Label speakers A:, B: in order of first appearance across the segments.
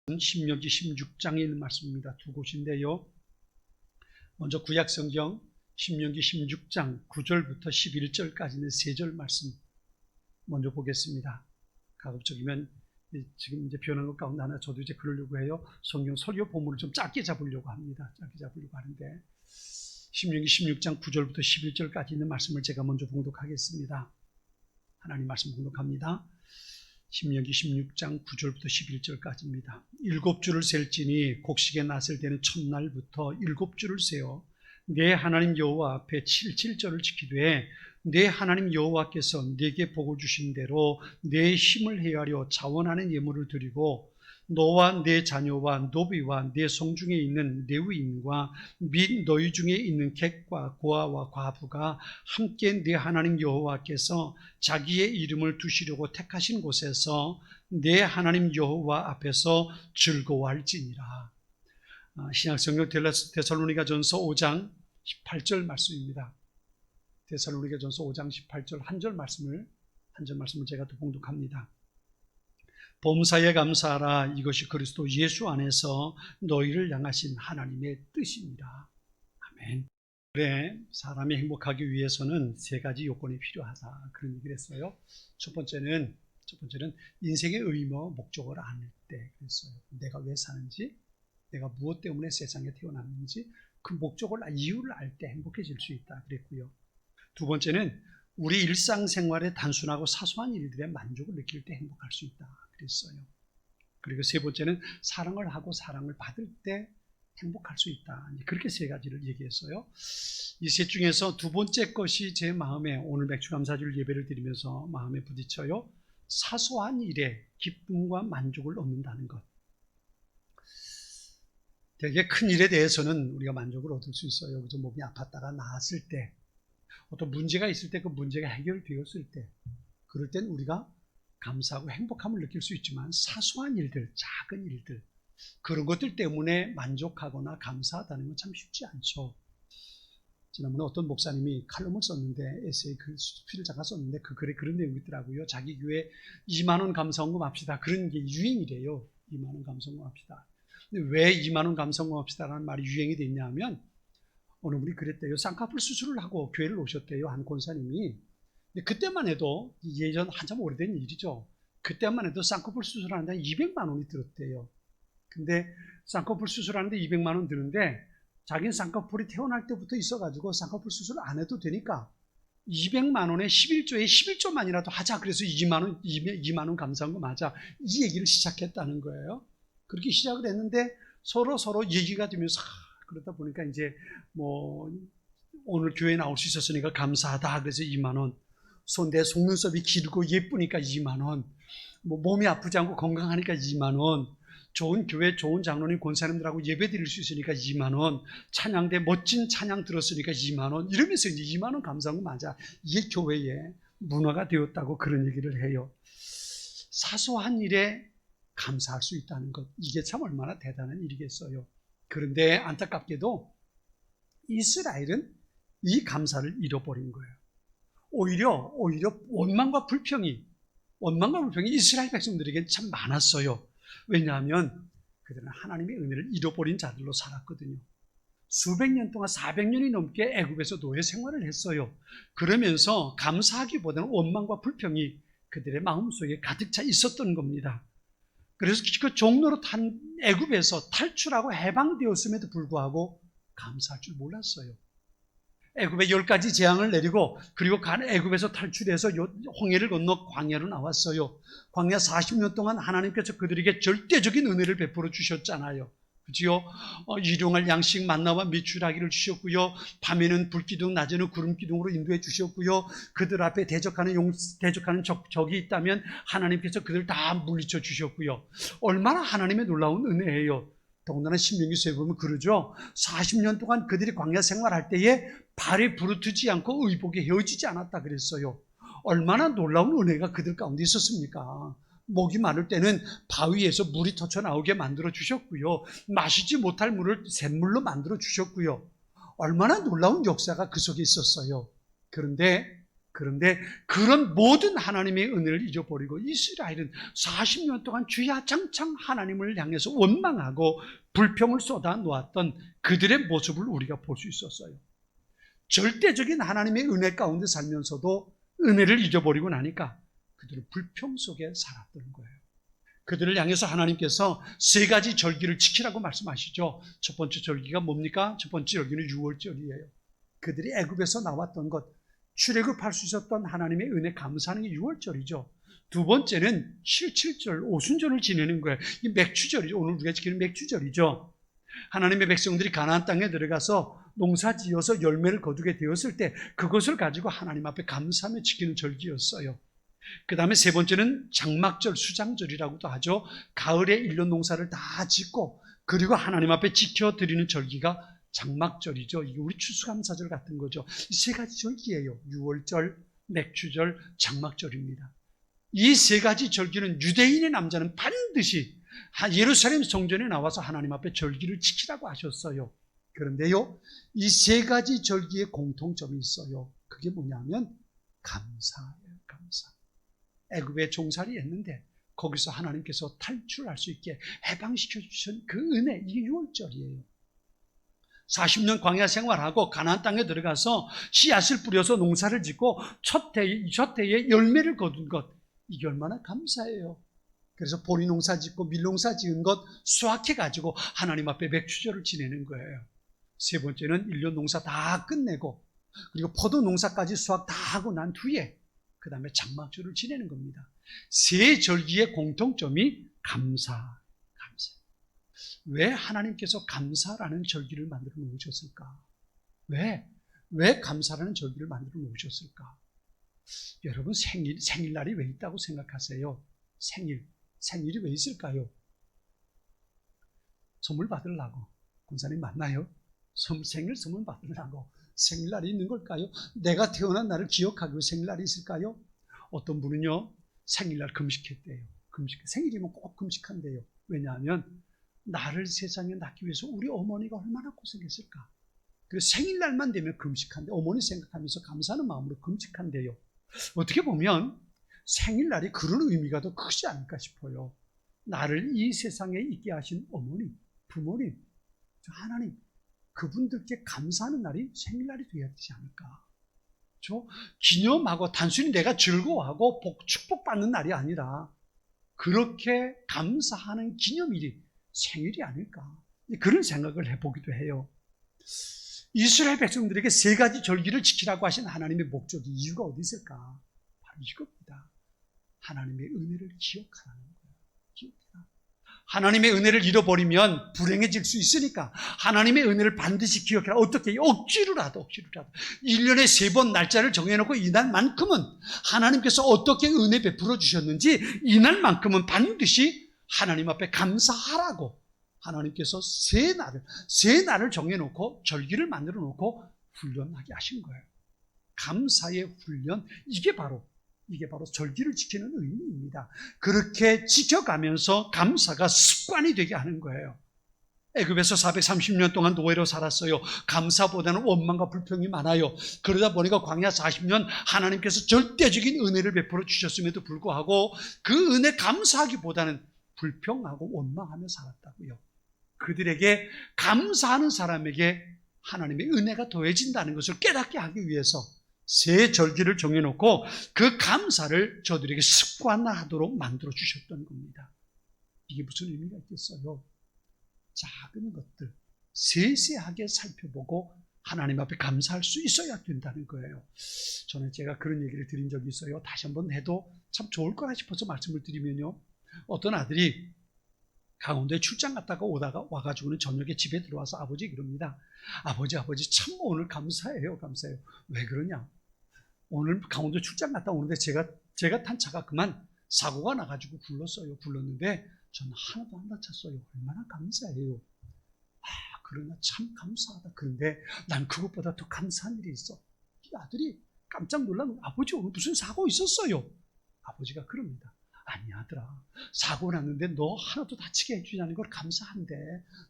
A: 신명기 16장에 있는 말씀입니다. 두 곳인데요. 먼저 구약성경 신명기 16장 9절부터 11절까지 있는 세 절 말씀 먼저 보겠습니다. 가급적이면 지금 이제 변한 것 가운데 하나 저도 이제 그러려고 해요. 성경 설교 본문을 좀 짧게 잡으려고 합니다. 짧게 잡으려고 하는데 신명기 16장 9절부터 11절까지 있는 말씀을 제가 먼저 봉독하겠습니다. 하나님 말씀 봉독합니다. 신명기 16장 9절부터 11절까지입니다. 7주를 셀지니 곡식에 낫을 때는 첫날부터 7주를 세어 내 하나님 여호와 앞에 7절을 지키되 내 하나님 여호와께서 내게 복을 주신 대로 내 힘을 헤아려 자원하는 예물을 드리고 너와 내 자녀와 노비와 내 성중에 있는 레위인과 및 너희 중에 있는 객과 고아와 과부가 함께 내 하나님 여호와께서 자기의 이름을 두시려고 택하신 곳에서 내 하나님 여호와 앞에서 즐거워할지니라. 신약성경 데살로니가전서 5장 18절 말씀입니다. 데살로니가전서 5장 18절 한 절 말씀을 제가 또 봉독합니다. 범사에 감사하라. 이것이 그리스도 예수 안에서 너희를 향하신 하나님의 뜻입니다. 아멘. 그래, 사람이 행복하기 위해서는 세 가지 요건이 필요하다. 그런 얘기를 했어요. 첫 번째는 인생의 의무, 목적을 아는 때 그랬어요. 내가 왜 사는지, 내가 무엇 때문에 세상에 태어났는지 그 목적을, 이유를 알 때 행복해질 수 있다. 그랬고요. 두 번째는 우리 일상생활의 단순하고 사소한 일들의 만족을 느낄 때 행복할 수 있다. 그랬어요. 그리고 세 번째는 사랑을 하고 사랑을 받을 때 행복할 수 있다. 그렇게 세 가지를 얘기했어요. 이 셋 중에서 두 번째 것이 제 마음에 오늘 맥주감사절 예배를 드리면서 마음에 부딪혀요. 사소한 일에 기쁨과 만족을 얻는다는 것. 되게 큰 일에 대해서는 우리가 만족을 얻을 수 있어요. 그래서 몸이 아팠다가 나았을 때, 어떤 문제가 있을 때 그 문제가 해결되었을 때, 그럴 땐 우리가 감사하고 행복함을 느낄 수 있지만 사소한 일들, 작은 일들, 그런 것들 때문에 만족하거나 감사하다는 건 참 쉽지 않죠. 지난번에 어떤 목사님이 칼럼을 썼는데, 에세이 수필을 잠깐 썼는데 그 글에 그런 내용이 있더라고요. 자기 교회 2만 원 감사원금 합시다. 그런 게 유행이래요. 2만 원 감사원금 합시다. 근데 왜 2만 원 감사원금 합시다라는 말이 유행이 됐냐 하면, 어느 분이 그랬대요. 쌍꺼풀 수술을 하고 교회를 오셨대요. 한 권사님이. 근데 그때만 해도, 예전 한참 오래된 일이죠. 그때만 해도 쌍꺼풀 수술하는데 200만 원이 들었대요. 근데 쌍꺼풀 수술하는데 200만 원 드는데 자기는 쌍꺼풀이 태어날 때부터 있어가지고 쌍꺼풀 수술 안 해도 되니까 200만 원에 11조에 11조만이라도 하자. 그래서 2만 원 감사한 거 하자. 이 얘기를 시작했다는 거예요. 그렇게 시작을 했는데 서로 얘기가 되면서 그러다 보니까 이제 오늘 교회에 나올 수 있었으니까 감사하다. 그래서 2만 원. 내 속눈썹이 길고 예쁘니까 2만 원. 몸이 아프지 않고 건강하니까 2만 원. 좋은 교회, 좋은 장로님, 권사님들하고 예배 드릴 수 있으니까 2만 원. 찬양대 멋진 찬양 들었으니까 2만 원. 이러면서 이제 2만 원 감사한 거 맞아. 이게 교회의 문화가 되었다고 그런 얘기를 해요. 사소한 일에 감사할 수 있다는 것. 이게 참 얼마나 대단한 일이겠어요. 그런데 안타깝게도 이스라엘은 이 감사를 잃어버린 거예요. 오히려 원망과 불평이 이스라엘 백성들에게 참 많았어요. 왜냐하면 그들은 하나님의 은혜를 잃어버린 자들로 살았거든요. 수백 년 동안 400년이 넘게 애굽에서 노예 생활을 했어요. 그러면서 감사하기보다는 원망과 불평이 그들의 마음속에 가득 차 있었던 겁니다. 그래서 그 종로로 탄 애굽에서 탈출하고 해방되었음에도 불구하고 감사할 줄 몰랐어요. 애굽에 10가지 재앙을 내리고 그리고 애굽에서 탈출해서 홍해를 건너 광야로 나왔어요. 광야 40년 동안 하나님께서 그들에게 절대적인 은혜를 베풀어 주셨잖아요. 그죠? 일용할 양식 만나와 메추라기를 주셨고요. 밤에는 불기둥, 낮에는 구름기둥으로 인도해 주셨고요. 그들 앞에 대적하는 적이 있다면 하나님께서 그들 다 물리쳐 주셨고요. 얼마나 하나님의 놀라운 은혜예요. 더군다나 신명기서에 보면 그러죠. 40년 동안 그들이 광야 생활할 때에 발이 부르트지 않고 의복이 헤어지지 않았다 그랬어요. 얼마나 놀라운 은혜가 그들 가운데 있었습니까? 목이 마를 때는 바위에서 물이 터쳐 나오게 만들어 주셨고요. 마시지 못할 물을 샘물로 만들어 주셨고요. 얼마나 놀라운 역사가 그 속에 있었어요. 그런데 그런데 그런 모든 하나님의 은혜를 잊어버리고 이스라엘은 40년 동안 주야장창 하나님을 향해서 원망하고 불평을 쏟아 놓았던 그들의 모습을 우리가 볼 수 있었어요. 절대적인 하나님의 은혜 가운데 살면서도 은혜를 잊어버리고 나니까 그들은 불평 속에 살았던 거예요. 그들을 향해서 하나님께서 세 가지 절기를 지키라고 말씀하시죠. 첫 번째 절기가 뭡니까? 첫 번째 절기는 유월절이에요. 그들이 애굽에서 나왔던 것, 출애굽할 수 있었던 하나님의 은혜 감사하는 게 유월절이죠. 두 번째는 실칠절, 오순절을 지내는 거예요. 이 맥추절이죠. 오늘 우리가 지키는 맥추절이죠. 하나님의 백성들이 가나안 땅에 들어가서 농사 지어서 열매를 거두게 되었을 때 그것을 가지고 하나님 앞에 감사하며 지키는 절기였어요. 그 다음에 세 번째는 장막절, 수장절이라고도 하죠. 가을에 일년 농사를 다 짓고 그리고 하나님 앞에 지켜드리는 절기가 장막절이죠. 이게 우리 추수감사절 같은 거죠. 이 세 가지 절기예요. 유월절, 맥추절, 장막절입니다. 이 세 가지 절기는 유대인의 남자는 반드시 예루살렘 성전에 나와서 하나님 앞에 절기를 지키라고 하셨어요. 그런데요, 이 세 가지 절기의 공통점이 있어요. 그게 뭐냐면 감사예요. 감사. 애굽에 종살이 했는데 거기서 하나님께서 탈출할 수 있게 해방시켜 주신 그 은혜, 이게 유월절이에요. 40년 광야 생활하고 가나안 땅에 들어가서 씨앗을 뿌려서 농사를 짓고 첫 해에 열매를 거둔 것, 이게 얼마나 감사해요. 그래서 보리 농사 짓고 밀농사 지은 것 수확해가지고 하나님 앞에 맥추절을 지내는 거예요. 세 번째는 1년 농사 다 끝내고 그리고 포도 농사까지 수확 다 하고 난 뒤에 그 다음에 장막절을 지내는 겁니다. 세 절기의 공통점이 감사. 왜 하나님께서 감사라는 절기를 만들어 놓으셨을까? 왜 감사라는 절기를 만들어 놓으셨을까? 여러분 생일날이 왜 있다고 생각하세요? 생일이 왜 있을까요? 선물 받으려고. 권사님 맞나요? 생일 선물 받으려고 생일날이 있는 걸까요? 내가 태어난 날을 기억하기 위해 생일날이 있을까요? 어떤 분은요 생일날 금식했대요. 생일이면 꼭 금식한대요. 왜냐하면 나를 세상에 낳기 위해서 우리 어머니가 얼마나 고생했을까. 그래서 생일날만 되면 금식한대. 어머니 생각하면서 감사하는 마음으로 금식한대요. 어떻게 보면 생일날이 그런 의미가 더 크지 않을까 싶어요. 나를 이 세상에 있게 하신 어머니, 부모님, 하나님, 그분들께 감사하는 날이 생일날이 되어야 되지 않을까. 기념하고 단순히 내가 즐거워하고 축복받는 날이 아니라 그렇게 감사하는 기념일이 생일이 아닐까. 그런 생각을 해보기도 해요. 이스라엘 백성들에게 세 가지 절기를 지키라고 하신 하나님의 목적이 이유가 어디 있을까? 바로 이겁니다. 하나님의 은혜를 기억하라는 거예요. 기억해라. 하나님의 은혜를 잃어버리면 불행해질 수 있으니까 하나님의 은혜를 반드시 기억해라. 어떻게? 억지로라도 1년에 3번 날짜를 정해놓고 이날만큼은 하나님께서 어떻게 은혜 베풀어 주셨는지 이날만큼은 반드시 하나님 앞에 감사하라고 하나님께서 세 날을 정해놓고 절기를 만들어 놓고 훈련하게 하신 거예요. 감사의 훈련, 이게 바로 절기를 지키는 의미입니다. 그렇게 지켜가면서 감사가 습관이 되게 하는 거예요. 애굽에서 430년 동안 노예로 살았어요. 감사보다는 원망과 불평이 많아요. 그러다 보니까 광야 40년 하나님께서 절대적인 은혜를 베풀어 주셨음에도 불구하고 그 은혜 감사하기보다는 불평하고 원망하며 살았다고요. 그들에게 감사하는 사람에게 하나님의 은혜가 더해진다는 것을 깨닫게 하기 위해서 새 절기를 정해놓고 그 감사를 저들에게 습관화하도록 만들어 주셨던 겁니다. 이게 무슨 의미가 있겠어요? 작은 것들 세세하게 살펴보고 하나님 앞에 감사할 수 있어야 된다는 거예요. 저는 제가 그런 얘기를 드린 적이 있어요. 다시 한번 해도 참 좋을 거라 싶어서 말씀을 드리면요. 어떤 아들이 강원도에 출장 갔다가 와가지고는 저녁에 집에 들어와서 아버지 그럽니다. 아버지 참 오늘 감사해요. 왜 그러냐? 오늘 강원도 출장 갔다 오는데 제가 탄 차가 그만 사고가 나가지고 굴렀는데 저는 하나도 안 다쳤어요. 얼마나 감사해요. 그러나 참 감사하다. 그런데 난 그것보다 더 감사한 일이 있어. 이 아들이 깜짝 놀라면 아버지 오늘 무슨 사고 있었어요? 아버지가 그럽니다. 아니 아들아, 사고 났는데 너 하나도 다치게 해주냐는 걸 감사한데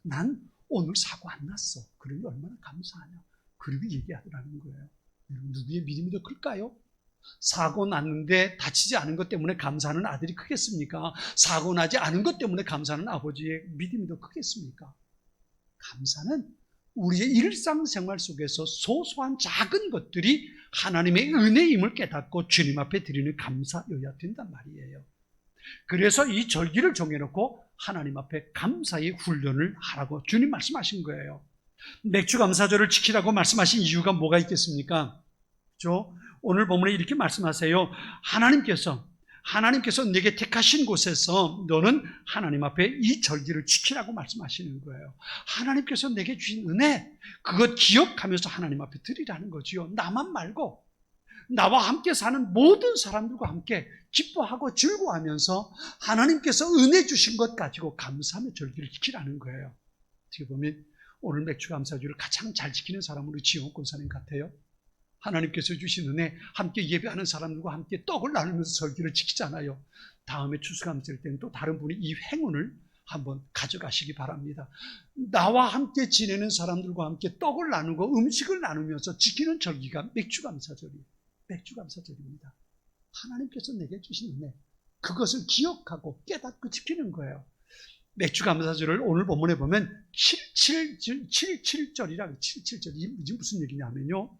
A: 난 오늘 사고 안 났어. 그러니 얼마나 감사하냐. 그리고 얘기하더라는 거예요. 여러분 누구의 믿음이 더 클까요? 사고 났는데 다치지 않은 것 때문에 감사하는 아들이 크겠습니까? 사고 나지 않은 것 때문에 감사하는 아버지의 믿음이 더 크겠습니까? 감사는 우리의 일상생활 속에서 소소한 작은 것들이 하나님의 은혜임을 깨닫고 주님 앞에 드리는 감사여야 된단 말이에요. 그래서 이 절기를 정해놓고 하나님 앞에 감사의 훈련을 하라고 주님 말씀하신 거예요. 맥주 감사절을 지키라고 말씀하신 이유가 뭐가 있겠습니까? 그렇죠? 오늘 본문에 이렇게 말씀하세요. 하나님께서 내게 택하신 곳에서 너는 하나님 앞에 이 절기를 지키라고 말씀하시는 거예요. 하나님께서 내게 주신 은혜, 그것 기억하면서 하나님 앞에 드리라는 거지요. 나만 말고 나와 함께 사는 모든 사람들과 함께 기뻐하고 즐거워하면서 하나님께서 은혜 주신 것 가지고 감사하며 절기를 지키라는 거예요. 어떻게 보면 오늘 맥주 감사주를 가장 잘 지키는 사람으로 지용 권사님 같아요. 하나님께서 주신 은혜, 함께 예배하는 사람들과 함께 떡을 나누면서 절기를 지키잖아요. 다음에 추수감사일 때는 또 다른 분이 이 행운을 한번 가져가시기 바랍니다. 나와 함께 지내는 사람들과 함께 떡을 나누고 음식을 나누면서 지키는 절기가 맥주감사절이에요. 맥주감사절입니다. 하나님께서 내게 주신 은혜, 그것을 기억하고 깨닫고 지키는 거예요. 맥주감사절을 오늘 본문에 보면 77절이라고 77절. 이게 무슨 얘기냐면요,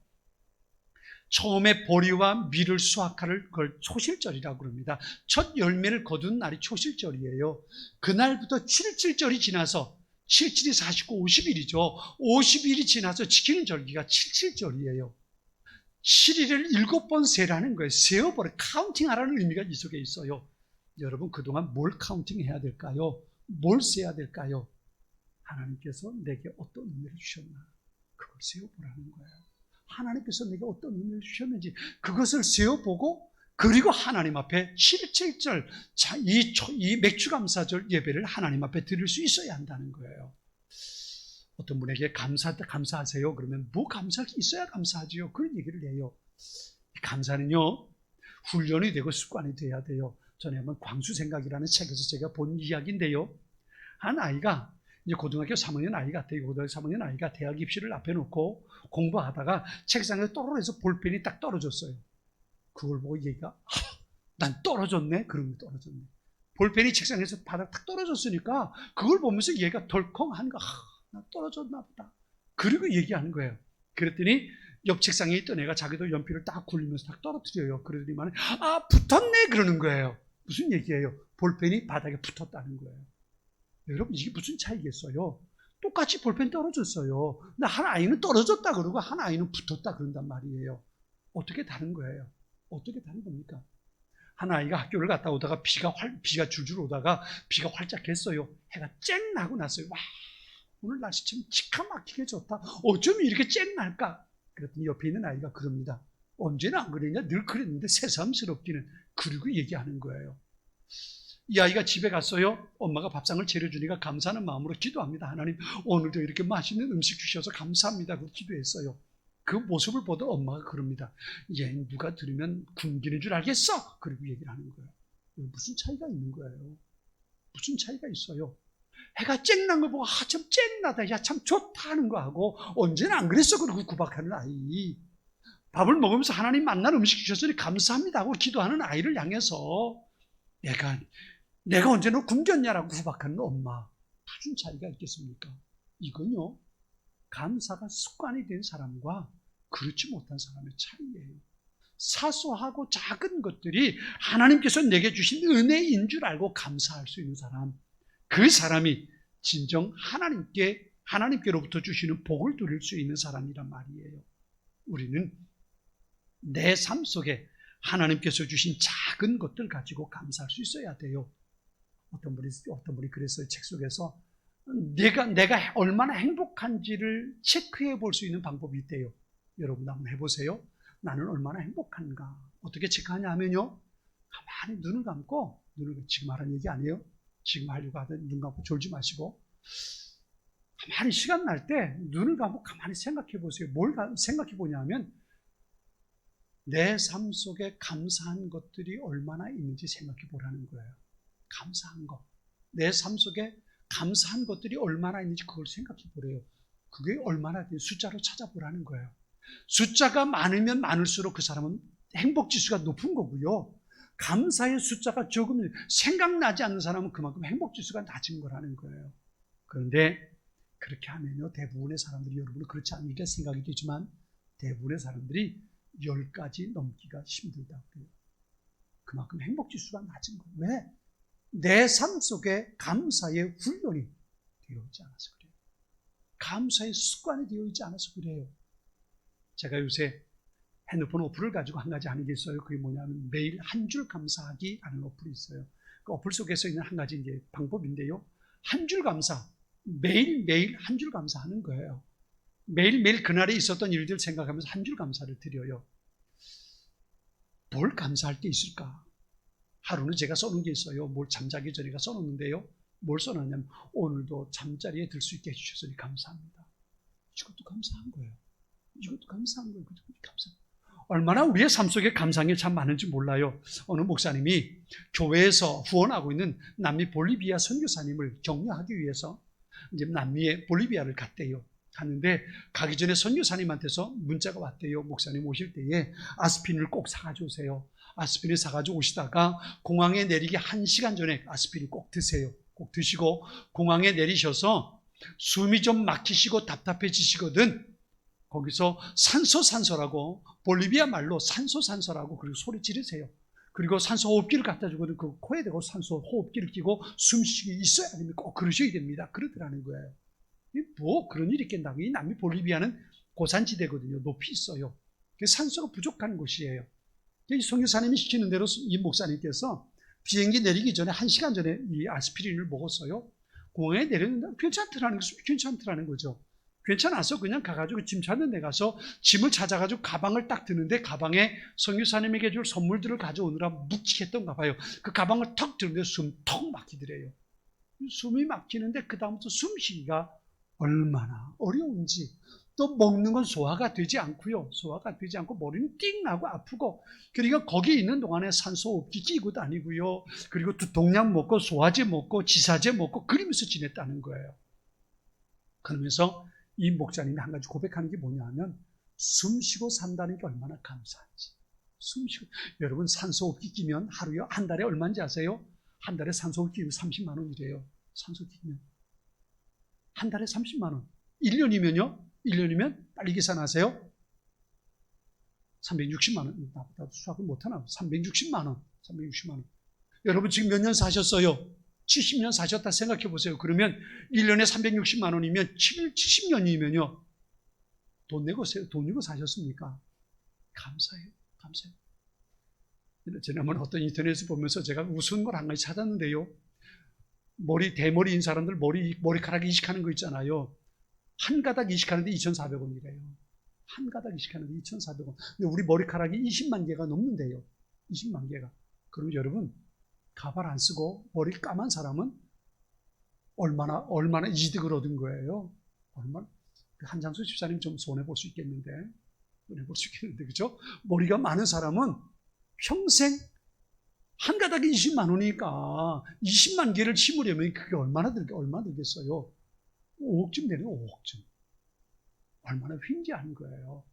A: 처음에 보리와 밀을 수확할 걸 초실절이라고 그럽니다. 첫 열매를 거둔 날이 초실절이에요. 그날부터 77절이 지나서 77이 49, 50일이죠. 50일이 지나서 지키는 절기가 77절이에요. 7일을 7번 세라는 거예요. 세어버려, 카운팅하라는 의미가 이 속에 있어요. 여러분, 그동안 뭘 카운팅해야 될까요? 뭘 세야 될까요? 하나님께서 내게 어떤 의미를 주셨나, 그걸 세어보라는 거예요. 하나님께서 내게 어떤 의미를 주셨는지 그것을 세어보고, 그리고 하나님 앞에 77절 이 맥주감사절 예배를 하나님 앞에 드릴 수 있어야 한다는 거예요. 어떤 분에게 감사하세요 그러면 뭐 감사할 게 있어야 감사하지요, 그런 얘기를 해요. 감사는요, 훈련이 되고 습관이 돼야 돼요. 전에 한번 광수생각이라는 책에서 제가 본 이야기인데요, 한 아이가 이제 고등학교 3학년 아이 같아요. 고등학교 3학년 아이가 대학 입시를 앞에 놓고 공부하다가 책상에 떨어져서 볼펜이 딱 떨어졌어요. 그걸 보고 얘가 난 떨어졌네, 그런 게 떨어졌네. 볼펜이 책상에서 바닥 딱 떨어졌으니까 그걸 보면서 얘가 덜컹한 거, 나 떨어졌나 보다, 그리고 얘기하는 거예요. 그랬더니 옆 책상에 있던 애가 자기도 연필을 딱 굴리면서 딱 떨어뜨려요. 그러더니만 붙었네, 그러는 거예요. 무슨 얘기예요? 볼펜이 바닥에 붙었다는 거예요. 여러분, 이게 무슨 차이겠어요? 똑같이 볼펜 떨어졌어요. 근데 한 아이는 떨어졌다 그러고 한 아이는 붙었다 그런단 말이에요. 어떻게 다른 거예요? 어떻게 다른 겁니까? 한 아이가 학교를 갔다 오다가 비가 줄줄 오다가 비가 활짝 했어요. 해가 쨍 나고 났어요. 와, 오늘 날씨 참 기가 막히게 좋다. 어쩜 이렇게 쨍 날까? 그랬더니 옆에 있는 아이가 그럽니다. 언제나 안 그랬냐? 늘 그랬는데 새삼스럽기는. 그리고 얘기하는 거예요. 이 아이가 집에 갔어요. 엄마가 밥상을 차려주니까 감사하는 마음으로 기도합니다. 하나님, 오늘도 이렇게 맛있는 음식 주셔서 감사합니다. 그렇게 기도했어요. 그 모습을 보던 엄마가 그럽니다. 얘 누가 들으면 굶기는 줄 알겠어? 그리고 얘기를 하는 거예요. 무슨 차이가 있는 거예요? 무슨 차이가 있어요? 해가 쨍난 걸 보고 참 쨍나다, 야 참 좋다 하는 거하고, 언제나 안 그랬어 그러고 구박하는 아이, 밥을 먹으면서 하나님 만난 음식 주셨으니 감사합니다 하고 기도하는 아이를 향해서 내가 언제 너 굶겼냐라고 구박하는 엄마, 무슨 차이가 있겠습니까? 이건요, 감사가 습관이 된 사람과 그렇지 못한 사람의 차이예요. 사소하고 작은 것들이 하나님께서 내게 주신 은혜인 줄 알고 감사할 수 있는 사람, 그 사람이 진정 하나님께로부터 주시는 복을 누릴 수 있는 사람이란 말이에요. 우리는 내 삶 속에 하나님께서 주신 작은 것들 가지고 감사할 수 있어야 돼요. 어떤 분이 그랬어요. 책 속에서 내가 얼마나 행복한지를 체크해 볼 수 있는 방법이 있대요. 여러분 한번 해보세요. 나는 얼마나 행복한가. 어떻게 체크하냐 하면요, 가만히 눈을 감고, 지금 하라는 얘기 아니에요. 지금 하려고 하든 눈 감고 졸지 마시고 가만히 시간 날 때 눈을 감고 가만히 생각해 보세요. 뭘 생각해 보냐면 내 삶 속에 감사한 것들이 얼마나 있는지 생각해 보라는 거예요. 감사한 것, 내 삶 속에 감사한 것들이 얼마나 있는지 그걸 생각해 보래요. 그게 얼마나 숫자로 찾아보라는 거예요. 숫자가 많으면 많을수록 그 사람은 행복지수가 높은 거고요. 감사의 숫자가 적으면 생각나지 않는 사람은 그만큼 행복지수가 낮은 거라는 거예요. 그런데 그렇게 하면요, 대부분의 사람들이, 여러분은 그렇지 않으니까 생각이 되지만 대부분의 사람들이 10가지 넘기가 힘들다고 그래요. 그만큼 행복지수가 낮은 거예요. 왜? 내 삶 속에 감사의 훈련이 되어 있지 않아서 그래요. 감사의 습관이 되어 있지 않아서 그래요. 제가 요새 핸드폰 어플을 가지고 한 가지 하는 게 있어요. 그게 뭐냐면 매일 한 줄 감사하기 하는 어플이 있어요. 그 어플 속에서 있는 한 가지 이제 방법인데요. 한 줄 감사, 매일매일 한 줄 감사하는 거예요. 매일매일 그날에 있었던 일들 생각하면서 한 줄 감사를 드려요. 뭘 감사할 게 있을까? 하루는 제가 써놓은 게 있어요. 뭘 잠자기 전에 써놓는데요. 뭘 써놨냐면 오늘도 잠자리에 들 수 있게 해주셨으니 감사합니다. 이것도 감사한 거예요. 이것도 감사한 거예요. 감사합니다. 얼마나 우리의 삶 속에 감사한 게 참 많은지 몰라요. 어느 목사님이 교회에서 후원하고 있는 남미 볼리비아 선교사님을 격려하기 위해서 이제 남미의 볼리비아를 갔대요. 갔는데 가기 전에 선교사님한테서 문자가 왔대요. 목사님 오실 때에 아스피린을 꼭 사가지고 오세요. 아스피린 사가지고 오시다가 공항에 내리기 1시간 전에 아스피린 꼭 드세요. 꼭 드시고 공항에 내리셔서 숨이 좀 막히시고 답답해지시거든 거기서 산소라고 볼리비아 말로 산소라고 그리고 소리 지르세요. 그리고 산소 호흡기를 갖다 주거든 그 코에 대고 산소 호흡기를 끼고 숨쉬기 있어야 됩니다. 꼭 그러셔야 됩니다. 그러더라는 거예요. 뭐 그런 일이 있겠다고. 이 남미 볼리비아는 고산지대거든요. 높이 있어요. 산소가 부족한 곳이에요. 이 선교사님이 시키는 대로 이 목사님께서 비행기 내리기 전에 1시간 전에 이 아스피린을 먹었어요. 공항에 내렸는데 괜찮더라는 거죠. 괜찮아서 그냥 가가지고 짐 찾는 데 가서 짐을 찾아가지고 가방을 딱 드는데 가방에 선교사님에게 줄 선물들을 가져오느라 묵직했던가 봐요. 그 가방을 턱 드는데 숨 턱 막히더래요. 숨이 막히는데 그 다음부터 숨쉬기가 얼마나 어려운지. 또 먹는 건 소화가 되지 않고요. 소화가 되지 않고 머리는 띵 나고 아프고 그러니까 거기 있는 동안에 산소호흡기 끼고 다니고요. 그리고 두통약 먹고 소화제 먹고 지사제 먹고 그러면서 지냈다는 거예요. 그러면서 이 목사님이 한 가지 고백하는 게 뭐냐 하면 숨 쉬고 산다는 게 얼마나 감사한지. 숨 쉬고 여러분 산소호흡기 끼면 하루에 한 달에 얼마인지 아세요? 한 달에 산소호흡기 끼면 30만 원이래요. 산소호흡기 끼면 한 달에 30만 원. 1년이면요? 1년이면 빨리 계산하세요. 360만 원. 나보다 수학을 못하나? 360만 원. 360만 원. 여러분 지금 몇 년 사셨어요? 70년 사셨다 생각해 보세요. 그러면 1년에 360만 원이면 70년이면요. 돈 내고 사셨습니까? 감사해요. 감사해요. 지난번에 어떤 인터넷을 보면서 제가 우스운 걸 한 가지 찾았는데요. 대머리인 사람들 머리카락 이식하는 거 있잖아요. 한 가닥 이식하는데 2,400원이래요. 한 가닥 이식하는데 2,400원. 근데 우리 머리카락이 20만 개가 넘는데요. 20만 개가. 그럼 여러분, 가발 안 쓰고 머리 까만 사람은 얼마나 이득을 얻은 거예요? 한장수 집사님 좀 손해볼 수 있겠는데. 그죠? 머리가 많은 사람은 평생 한 가닥이 20만 원이니까 20만 개를 심으려면 그게 얼마나 들겠어요? 5억쯤 되네요. 5억쯤. 얼마나 휘인지하는 거예요.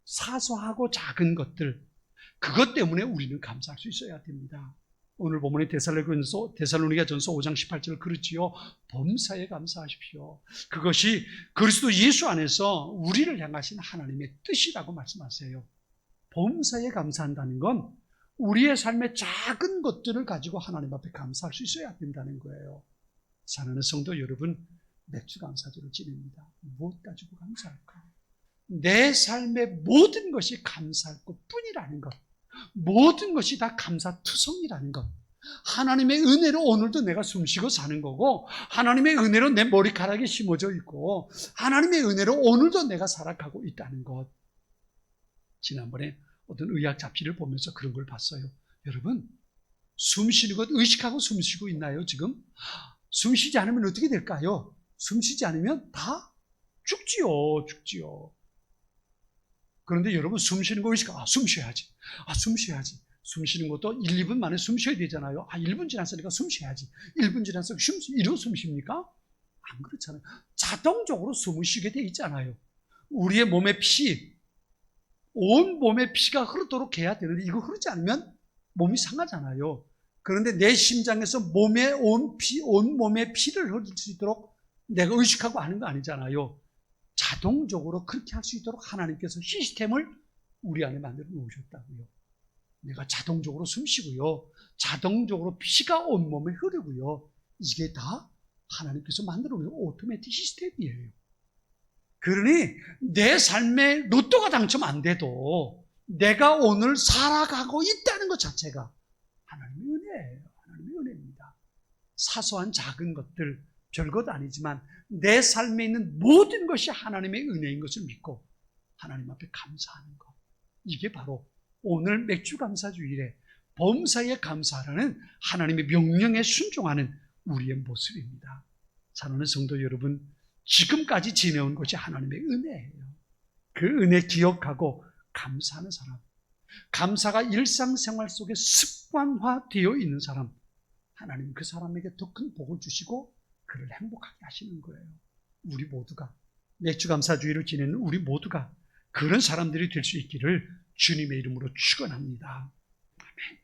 A: 사소하고 작은 것들 그것 때문에 우리는 감사할 수 있어야 됩니다. 오늘 본문의 데살로니가전서 5장 18절 그렇지요. 범사에 감사하십시오. 그것이 그리스도 예수 안에서 우리를 향하신 하나님의 뜻이라고 말씀하세요. 범사에 감사한다는 건 우리의 삶의 작은 것들을 가지고 하나님 앞에 감사할 수 있어야 된다는 거예요. 사랑하는 성도 여러분, 맥주 감사절을 지냅니다. 무엇 가지고 감사할까? 내 삶의 모든 것이 감사할 것뿐이라는 것. 모든 것이 다 감사투성이라는 것. 하나님의 은혜로 오늘도 내가 숨쉬고 사는 거고 하나님의 은혜로 내 머리카락이 심어져 있고 하나님의 은혜로 오늘도 내가 살아가고 있다는 것. 지난번에 어떤 의학 잡지를 보면서 그런 걸 봤어요. 여러분, 숨쉬는 것 의식하고 숨쉬고 있나요 지금? 숨쉬지 않으면 어떻게 될까요? 숨쉬지 않으면 다 죽지요. 그런데 여러분 숨쉬는 거 의식, 숨쉬어야지. 숨쉬는 것도 1, 2분 만에 숨쉬어야 되잖아요. 1분 지났으니까 숨쉬어야지. 1분 지났으니까 이러고 숨쉽니까? 안 그렇잖아요. 자동적으로 숨을 쉬게 돼 있잖아요. 우리의 몸의 피, 온 몸에 피가 흐르도록 해야 되는데 이거 흐르지 않으면 몸이 상하잖아요. 그런데 내 심장에서 온 몸에 피를 흐를 수 있도록 내가 의식하고 하는 거 아니잖아요. 자동적으로 그렇게 할 수 있도록 하나님께서 시스템을 우리 안에 만들어 놓으셨다고요. 내가 자동적으로 숨 쉬고요. 자동적으로 피가 온 몸에 흐르고요. 이게 다 하나님께서 만들어 놓은 오토매틱 시스템이에요. 그러니 내 삶에 로또가 당첨 안 돼도 내가 오늘 살아가고 있다는 것 자체가 하나님의 은혜예요. 하나님의 은혜입니다. 사소한 작은 것들, 별것 아니지만 내 삶에 있는 모든 것이 하나님의 은혜인 것을 믿고 하나님 앞에 감사하는 것. 이게 바로 오늘 맥주감사주일에 범사에 감사하라는 하나님의 명령에 순종하는 우리의 모습입니다. 사랑하는 성도 여러분, 지금까지 지내온 것이 하나님의 은혜예요. 그 은혜 기억하고 감사하는 사람, 감사가 일상생활 속에 습관화되어 있는 사람, 하나님 그 사람에게 더 큰 복을 주시고 그를 행복하게 하시는 거예요. 우리 모두가, 맥주감사주의를 지내는 우리 모두가 그런 사람들이 될 수 있기를 주님의 이름으로 축원합니다. 아멘.